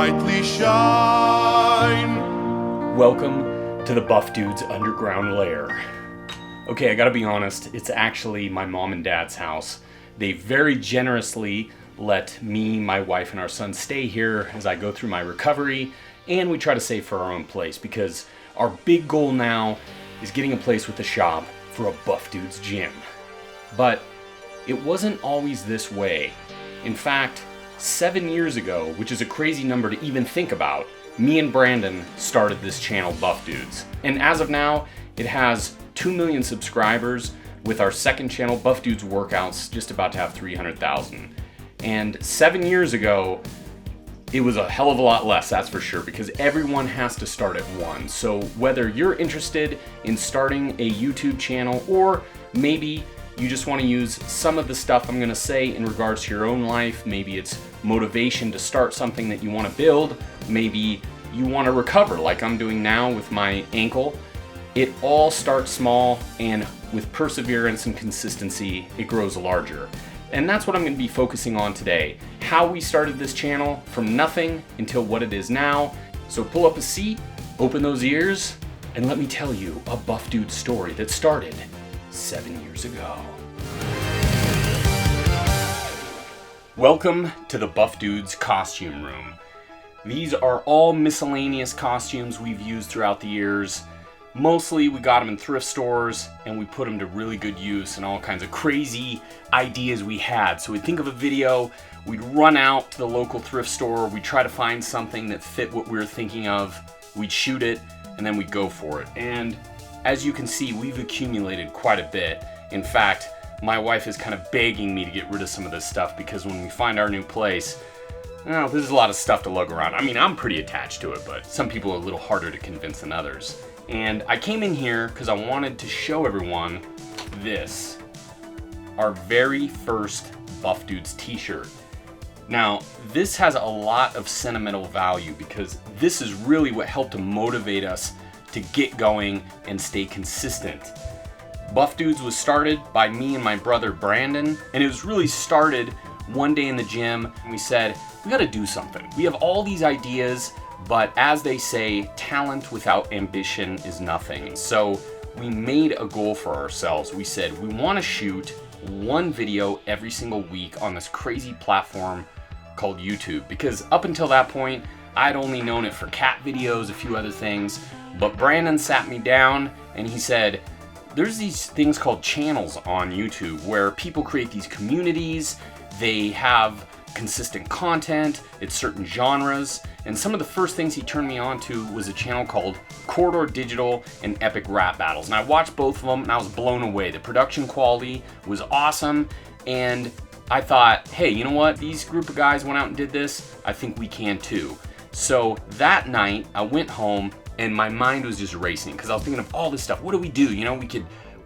brightly shine. Welcome to the Buff Dude's underground lair. Okay, I gotta be honest, it's actually my mom and dad's house. They very generously let me, my wife, and our son stay here as I go through my recovery, and we try to save for our own place because our big goal now is getting a place with a shop for a Buff Dude's gym. But it wasn't always this way. In fact, 7 years ago, which is a crazy number to even think about, me and Brandon started this channel, Buff Dudes. And as of now, it has 2 million subscribers, with our second channel, Buff Dudes Workouts, just about to have 300,000. And 7 years ago, it was a hell of a lot less, that's for sure, because everyone has to start at one. So whether you're interested in starting a YouTube channel, or maybe you just want to use some of the stuff I'm going to say in regards to your own life, maybe it's motivation to start something that you want to build, maybe you want to recover like I'm doing now with my ankle, it all starts small, and with perseverance and consistency, it grows larger. And that's what I'm going to be focusing on today. How we started this channel from nothing until what it is now. So pull up a seat, open those ears, and let me tell you a Buff Dude story that started 7 years ago. Welcome to the Buff Dude's costume room. These are all miscellaneous costumes we've used throughout the years. Mostly we got them in thrift stores and we put them to really good use and all kinds of crazy ideas we had. So we'd think of a video, we'd run out to the local thrift store, we'd try to find something that fit what we were thinking of, we'd shoot it, and then we'd go for it. And as you can see, we've accumulated quite a bit. In fact, my wife is kind of begging me to get rid of some of this stuff because when we find our new place, well, there's a lot of stuff to lug around. I mean, I'm pretty attached to it, but some people are a little harder to convince than others. And I came in here because I wanted to show everyone this, our very first Buff Dudes t-shirt. Now, this has a lot of sentimental value because this is really what helped to motivate us to get going and stay consistent. Buff Dudes was started by me and my brother Brandon, and it was really started one day in the gym, and we said, we gotta do something. We have all these ideas, but as they say, talent without ambition is nothing. So we made a goal for ourselves. We said we want to shoot one video every single week on this crazy platform called YouTube, because up until that point, I'd only known it for cat videos, a few other things, but Brandon sat me down and he said, there's these things called channels on YouTube where people create these communities, they have consistent content, it's certain genres, and some of the first things he turned me on to was a channel called Corridor Digital and Epic Rap Battles. And I watched both of them and I was blown away. The production quality was awesome, and I thought, hey, you know what? These group of guys went out and did this, I think we can too. So that night I went home and my mind was just racing because I was thinking of all this stuff. What do we do? You know,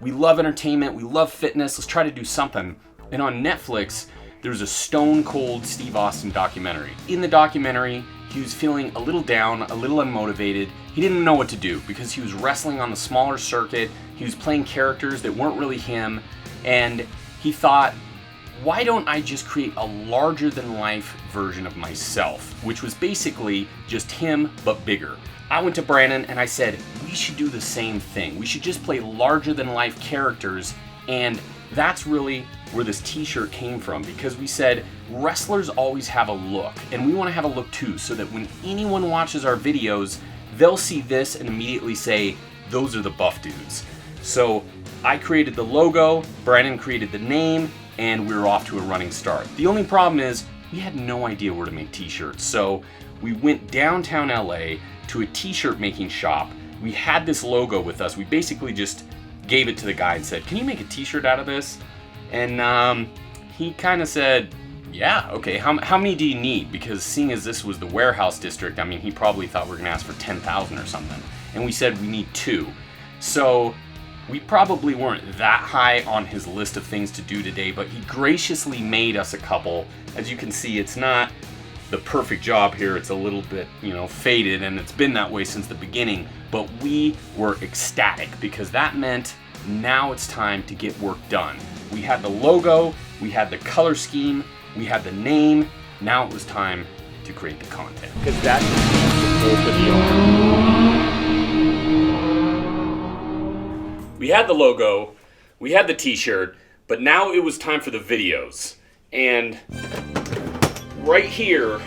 we love entertainment, we love fitness, let's try to do something. And on Netflix, there was a Stone Cold Steve Austin documentary. In the documentary, he was feeling a little down, a little unmotivated. He didn't know what to do because he was wrestling on the smaller circuit. He was playing characters that weren't really him. And he thought, why don't I just create a larger than life version of myself, which was basically just him, but bigger. I went to Brandon and I said, we should do the same thing. We should just play larger than life characters, and that's really where this t-shirt came from, because we said wrestlers always have a look, and we want to have a look too, so that when anyone watches our videos, they'll see this and immediately say, those are the Buff Dudes. So I created the logo, Brandon created the name, and we were off to a running start. The only problem is we had no idea where to make t-shirts, so we went downtown LA to a t-shirt making shop. We had this logo with us. We basically just gave it to the guy and said, can you make a t-shirt out of this? And he kind of said, yeah, okay, how many do you need? Because seeing as this was the warehouse district, I mean, he probably thought we were gonna ask for 10,000 or something. And we said we need 2. So we probably weren't that high on his list of things to do today, but he graciously made us a couple. As you can see, it's not the perfect job here. It's a little bit, faded, and it's been that way since the beginning, but we were ecstatic because that meant now it's time to get work done. We had the logo, we had the color scheme, we had the name. Now it was time to create the content. Because that's the bulk of the art. We had the logo, we had the t-shirt, but now it was time for the videos. And right here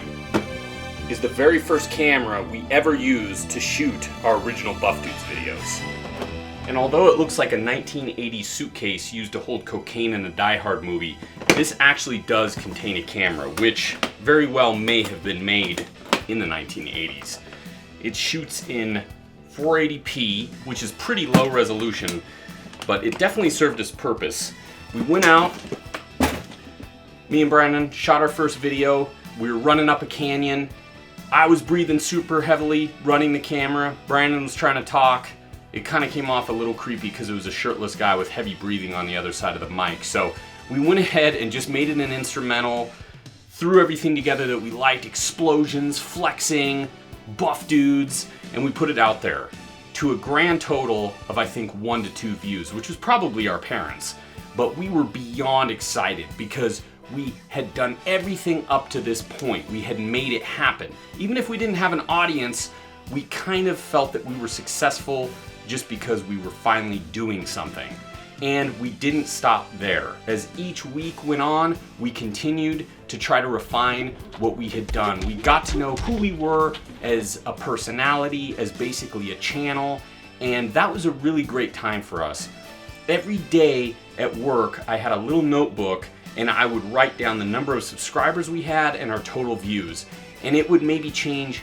is the very first camera we ever used to shoot our original Buff Dudes videos. And although it looks like a 1980s suitcase used to hold cocaine in a Die Hard movie, this actually does contain a camera, which very well may have been made in the 1980s. It shoots in 480p, which is pretty low resolution, but it definitely served its purpose. We went out, me and Brandon shot our first video. We were running up a canyon. I was breathing super heavily, running the camera. Brandon was trying to talk. It kind of came off a little creepy because it was a shirtless guy with heavy breathing on the other side of the mic. So we went ahead and just made it an instrumental, threw everything together that we liked, explosions, flexing, buff dudes, and we put it out there to a grand total of I think 1 to 2 views, which was probably our parents. But we were beyond excited because we had done everything up to this point. We had made it happen. Even if we didn't have an audience, we kind of felt that we were successful just because we were finally doing something. And we didn't stop there. As each week went on, we continued to try to refine what we had done. We got to know who we were as a personality, as basically a channel, and that was a really great time for us. Every day at work, I had a little notebook and I would write down the number of subscribers we had and our total views. And it would maybe change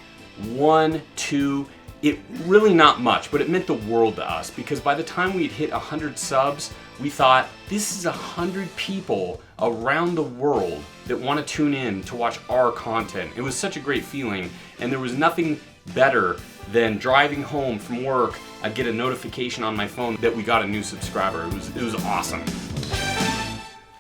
1, 2, it really not much, but it meant the world to us because by the time we'd hit 100 subs, we thought this is 100 people around the world that want to tune in to watch our content. It was such a great feeling, and there was nothing better than driving home from work. I'd get a notification on my phone that we got a new subscriber. It was awesome.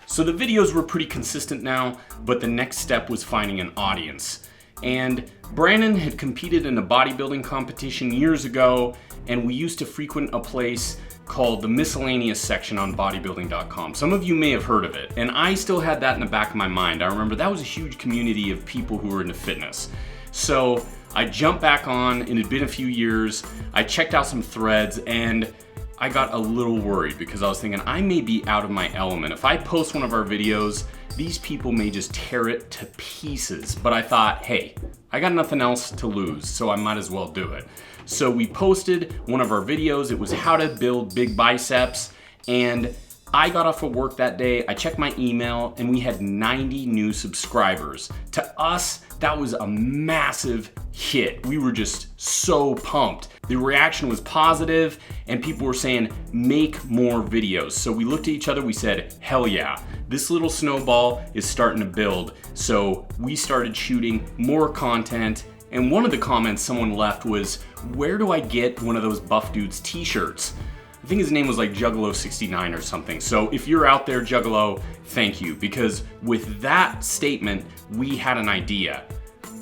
So the videos were pretty consistent now, but the next step was finding an audience. And Brandon had competed in a bodybuilding competition years ago, and we used to frequent a place called the miscellaneous section on bodybuilding.com. Some of you may have heard of it, and I still had that in the back of my mind. I remember that was a huge community of people who were into fitness. So I jumped back on, and it had been a few years. I checked out some threads, and I got a little worried because I was thinking I may be out of my element. If I post one of our videos, these people may just tear it to pieces. But I thought, hey, I got nothing else to lose, so I might as well do it. So we posted one of our videos. It was how to build big biceps. And I got off of work that day. I checked my email and we had 90 new subscribers. To us, that was a massive hit. We were just so pumped. The reaction was positive and people were saying, make more videos. So we looked at each other, we said, hell yeah, this little snowball is starting to build. So we started shooting more content. And one of the comments someone left was, where do I get one of those Buff Dudes t-shirts? I think his name was like Juggalo69 or something. So if you're out there, Juggalo, thank you. Because with that statement, we had an idea.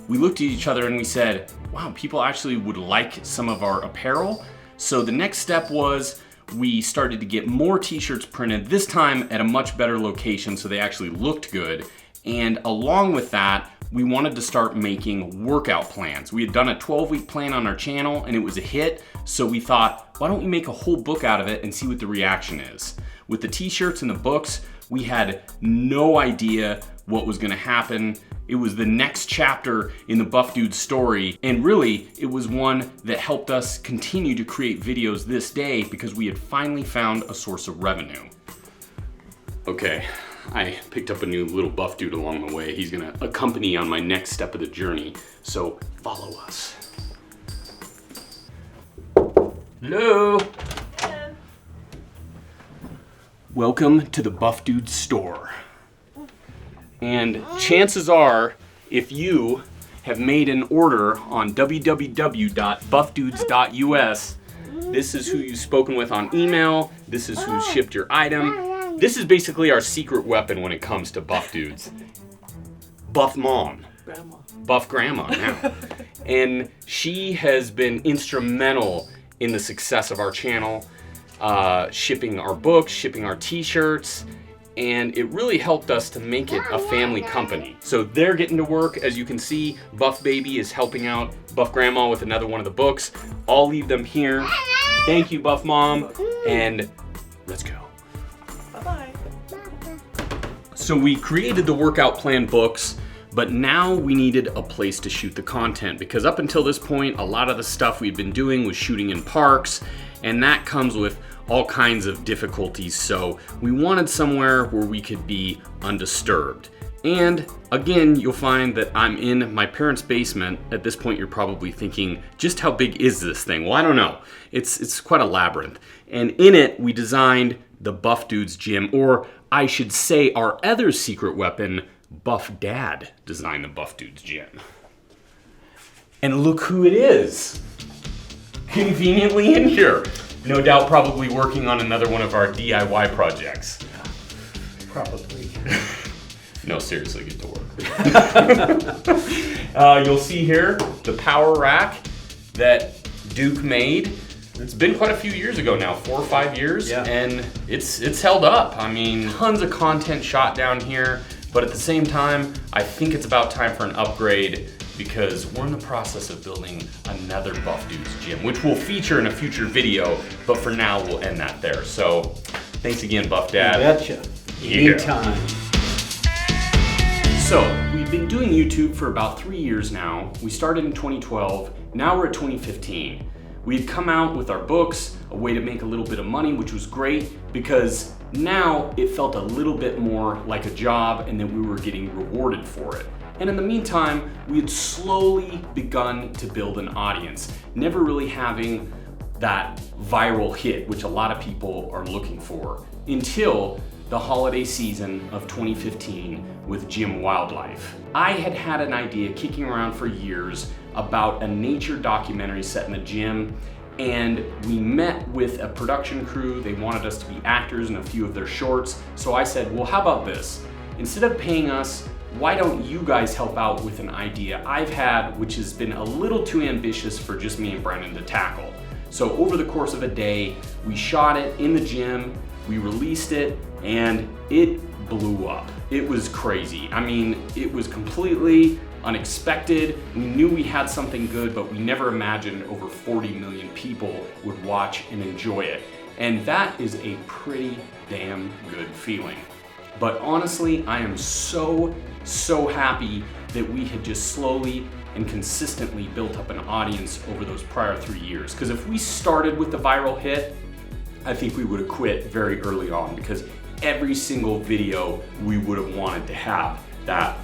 We looked at each other and we said, wow, people actually would like some of our apparel. So the next step was we started to get more t-shirts printed, this time at a much better location so they actually looked good. And along with that, we wanted to start making workout plans. We had done a 12-week plan on our channel and it was a hit. So we thought, why don't we make a whole book out of it and see what the reaction is? With the t-shirts and the books, we had no idea what was gonna happen. It was the next chapter in the Buff Dude story. And really, it was one that helped us continue to create videos this day because we had finally found a source of revenue. Okay, I picked up a new little Buff Dude along the way. He's gonna accompany on my next step of the journey. So follow us. Hello. Hello. Welcome to the Buff Dude store. And chances are, if you have made an order on www.buffdudes.us, this is who you've spoken with on email, this is who shipped your item. This is basically our secret weapon when it comes to Buff Dudes. Buff Mom. Grandma. Buff Grandma now. And she has been instrumental in the success of our channel, shipping our books, shipping our t-shirts. and it really helped us to make it a family company. So they're getting to work. As you can see, Buff Baby is helping out Buff Grandma with another one of the books. I'll leave them here. Thank you, Buff Mom, and let's go. Bye-bye. So we created the workout plan books, but now we needed a place to shoot the content, because up until this point, a lot of the stuff we'd been doing was shooting in parks, and that comes with all kinds of difficulties. So we wanted somewhere where we could be undisturbed. And again, you'll find that I'm in my parents' basement. At this point, you're probably thinking, just how big is this thing? Well, I don't know. It's quite a labyrinth. And in it, we designed the Buff Dude's gym, or I should say our other secret weapon, Buff Dad designed the Buff Dude's gym. And look who it is. Conveniently in here. No doubt probably working on another one of our DIY projects. Probably. No, seriously, get to work. You'll see here the power rack that Duke made. It's been quite a few years ago now, 4 or 5 years, yeah. And it's held up. I mean, tons of content shot down here, but at the same time, I think it's about time for an upgrade, because we're in the process of building another Buff Dude's gym, which we'll feature in a future video, but for now, we'll end that there. So, thanks again, Buff Dad. Betcha. Yeah. Anytime. So, we've been doing YouTube for about 3 years now. We started in 2012, now we're at 2015. We've come out with our books, a way to make a little bit of money, which was great, because now it felt a little bit more like a job and that we were getting rewarded for it. And in the meantime, we had slowly begun to build an audience, never really having that viral hit, which a lot of people are looking for, until the holiday season of 2015 with Gym Wildlife. I had had an idea kicking around for years about a nature documentary set in the gym, and we met with a production crew. They wanted us to be actors in a few of their shorts. So I said, well, how about this? Instead of paying us, why don't you guys help out with an idea I've had, which has been a little too ambitious for just me and Brandon to tackle. So over the course of a day, we shot it in the gym, we released it, and it blew up. It was crazy. I mean, it was completely unexpected. We knew we had something good, but we never imagined over 40 million people would watch and enjoy it. And that is a pretty damn good feeling. But honestly, I am so happy that we had just slowly and consistently built up an audience over those prior 3 years. Because if we started with the viral hit, I think we would have quit very early on, because every single video we would have wanted to have that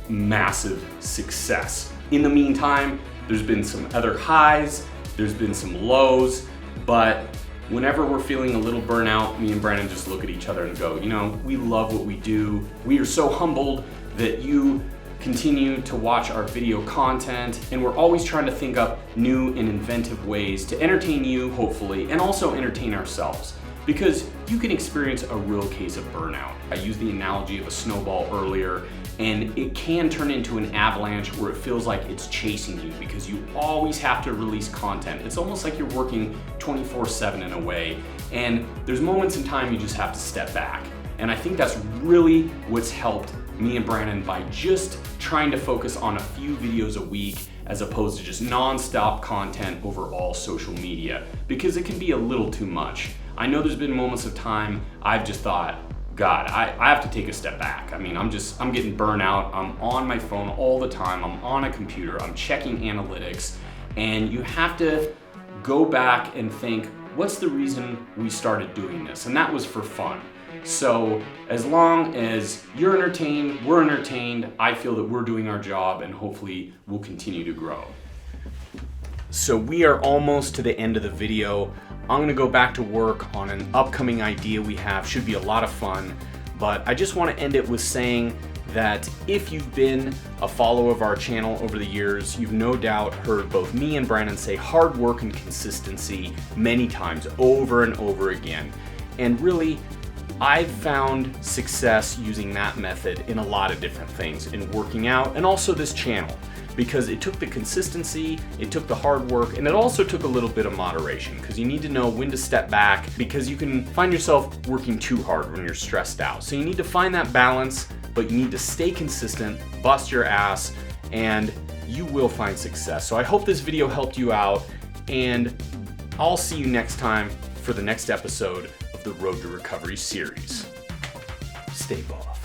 massive success. In the meantime, there's been some other highs, there's been some lows, but whenever we're feeling a little burnout, me and Brandon just look at each other and go, you know, we love what we do. We are so humbled that you continue to watch our video content, and we're always trying to think up new and inventive ways to entertain you, hopefully, and also entertain ourselves. Because you can experience a real case of burnout. I used the analogy of a snowball earlier, and it can turn into an avalanche where it feels like it's chasing you because you always have to release content. It's almost like you're working 24/7 in a way, and there's moments in time you just have to step back. And I think that's really what's helped me and Brandon by just trying to focus on a few videos a week as opposed to just non-stop content over all social media, because it can be a little too much. I know there's been moments of time I've just thought, God, I have to take a step back. I mean, I'm getting burnout. I'm on my phone all the time. I'm on a computer. I'm checking analytics. And you have to go back and think, what's the reason we started doing this? And that was for fun. So as long as you're entertained, we're entertained, I feel that we're doing our job, and hopefully we'll continue to grow. So we are almost to the end of the video. I'm gonna go back to work on an upcoming idea we have. Should be a lot of fun, but I just wanna end it with saying that if you've been a follower of our channel over the years, you've no doubt heard both me and Brandon say hard work and consistency many times over and over again. And really, I've found success using that method in a lot of different things, in working out and also this channel. because it took the consistency, it took the hard work, and it also took a little bit of moderation, because you need to know when to step back, because you can find yourself working too hard when you're stressed out. So you need to find that balance, but you need to stay consistent, bust your ass, and you will find success. So I hope this video helped you out, and I'll see you next time for the next episode of the Road to Recovery series. Stay buff.